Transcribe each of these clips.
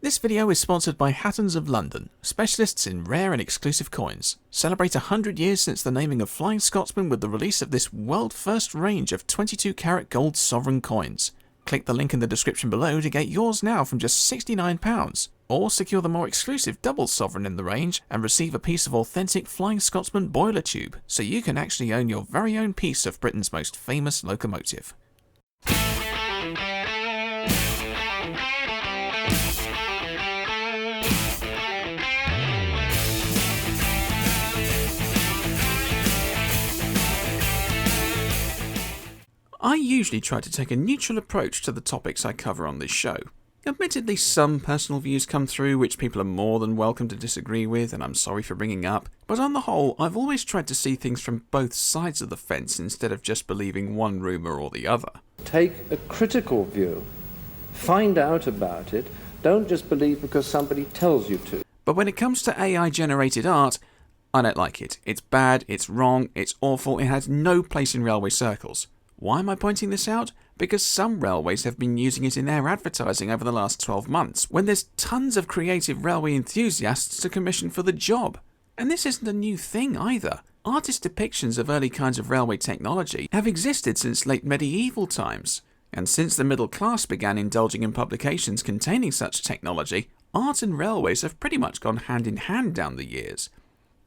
This video is sponsored by Hattons of London, specialists in rare and exclusive coins. Celebrate 100 years since the naming of Flying Scotsman with the release of this world-first range of 22-carat gold sovereign coins. Click the link in the description below to get yours now from just £69, or secure the more exclusive double sovereign in the range and receive a piece of authentic Flying Scotsman boiler tube, so you can actually own your very own piece of Britain's most famous locomotive. I usually try to take a neutral approach to the topics I cover on this show. Admittedly, some personal views come through which people are more than welcome to disagree with, and I'm sorry for bringing up, but on the whole, I've always tried to see things from both sides of the fence instead of just believing one rumour or the other. Take a critical view, find out about it, don't just believe because somebody tells you to. But when it comes to AI-generated art, I don't like it. It's bad, it's wrong, it's awful, it has no place in railway circles. Why am I pointing this out? Because some railways have been using it in their advertising over the last 12 months, when there's tons of creative railway enthusiasts to commission for the job. And this isn't a new thing either. Artist depictions of early kinds of railway technology have existed since late medieval times. And since the middle class began indulging in publications containing such technology, art and railways have pretty much gone hand in hand down the years.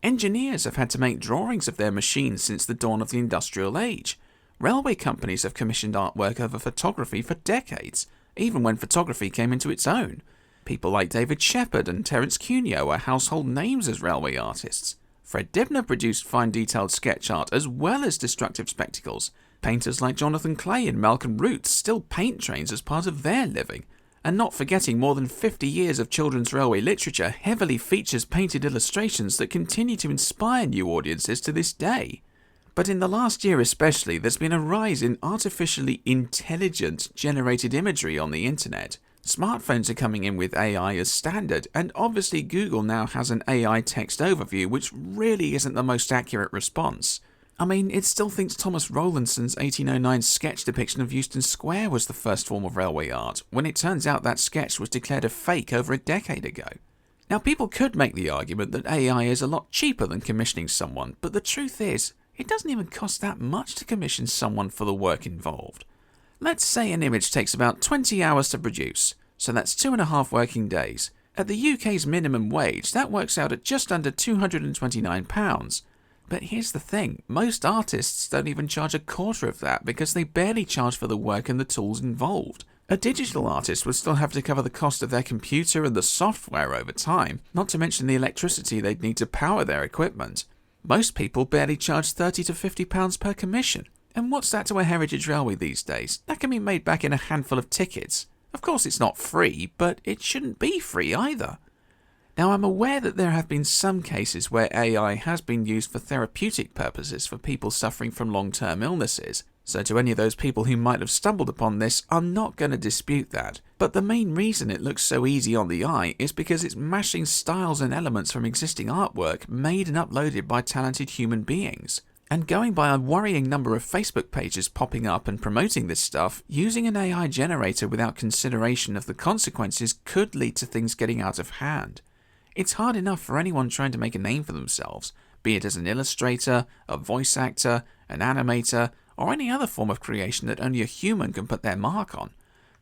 Engineers have had to make drawings of their machines since the dawn of the industrial age. Railway companies have commissioned artwork over photography for decades, even when photography came into its own. People like David Shepard and Terence Cuneo are household names as railway artists. Fred Dibner produced fine detailed sketch art as well as destructive spectacles. Painters like Jonathan Clay and Malcolm Roots still paint trains as part of their living. And not forgetting, more than 50 years of children's railway literature heavily features painted illustrations that continue to inspire new audiences to this day. But in the last year especially, there's been a rise in artificially intelligent generated imagery on the internet. Smartphones are coming in with AI as standard, and obviously Google now has an AI text overview, which really isn't the most accurate response. I mean, it still thinks Thomas Rowlandson's 1809 sketch depiction of Euston Square was the first form of railway art, when it turns out that sketch was declared a fake over a decade ago. Now, people could make the argument that AI is a lot cheaper than commissioning someone, but the truth is, it doesn't even cost that much to commission someone for the work involved. Let's say an image takes about 20 hours to produce, so that's 2.5 working days. At the UK's minimum wage, that works out at just under £229. But here's the thing, most artists don't even charge a quarter of that because they barely charge for the work and the tools involved. A digital artist would still have to cover the cost of their computer and the software over time, not to mention the electricity they'd need to power their equipment. Most people barely charge £30 to £50 per commission. And what's that to a heritage railway these days? That can be made back in a handful of tickets. Of course it's not free, but it shouldn't be free either. Now, I'm aware that there have been some cases where AI has been used for therapeutic purposes for people suffering from long-term illnesses. So to any of those people who might have stumbled upon this, I'm not going to dispute that. But the main reason it looks so easy on the eye is because it's mashing styles and elements from existing artwork made and uploaded by talented human beings. And going by a worrying number of Facebook pages popping up and promoting this stuff, using an AI generator without consideration of the consequences could lead to things getting out of hand. It's hard enough for anyone trying to make a name for themselves, be it as an illustrator, a voice actor, an animator, or any other form of creation that only a human can put their mark on.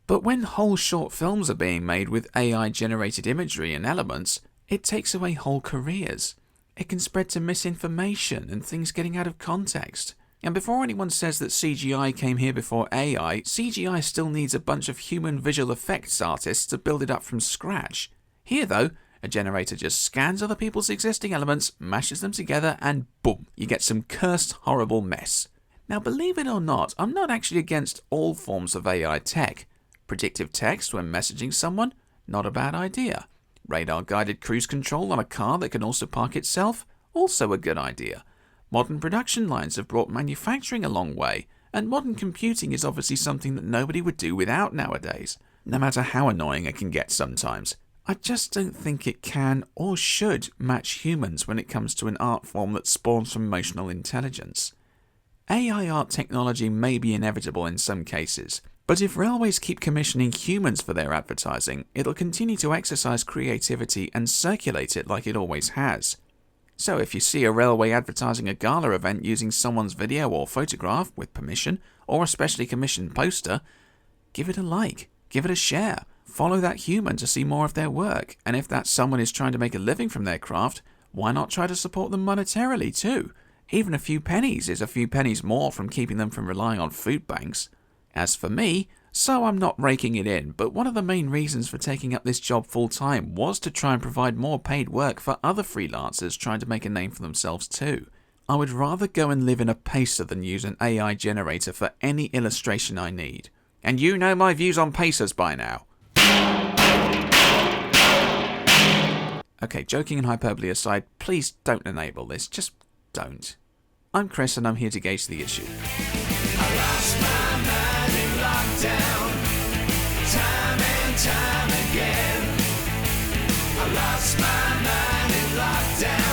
But when whole short films are being made with AI-generated imagery and elements, it takes away whole careers. It can spread to misinformation and things getting out of context. And before anyone says that CGI came here before AI, CGI still needs a bunch of human visual effects artists to build it up from scratch. Here though, a generator just scans other people's existing elements, mashes them together, and boom, you get some cursed, horrible mess. Now, believe it or not, I'm not actually against all forms of AI tech. Predictive text when messaging someone? Not a bad idea. Radar-guided cruise control on a car that can also park itself? Also a good idea. Modern production lines have brought manufacturing a long way, and modern computing is obviously something that nobody would do without nowadays, no matter how annoying it can get sometimes. I just don't think it can or should match humans when it comes to an art form that spawns from emotional intelligence. AI art technology may be inevitable in some cases, But if railways keep commissioning humans for their advertising, it'll continue to exercise creativity and circulate it like it always has. So if you see a railway advertising a gala event using someone's video or photograph with permission, or a specially commissioned poster, give it a like, give it a share, follow that human to see more of their work, and if that someone is trying to make a living from their craft, why not try to support them monetarily too? Even a few pennies is a few pennies more from keeping them from relying on food banks. As for me, so I'm not raking it in, but one of the main reasons for taking up this job full-time was to try and provide more paid work for other freelancers trying to make a name for themselves too. I would rather go and live in a pacer than use an AI generator for any illustration I need. And you know my views on pacers by now. Okay, joking and hyperbole aside, please don't enable this, just don't. I'm Chris and I'm here to gauge the issue. I lost my mind in lockdown, time and time again. I lost my mind in lockdown.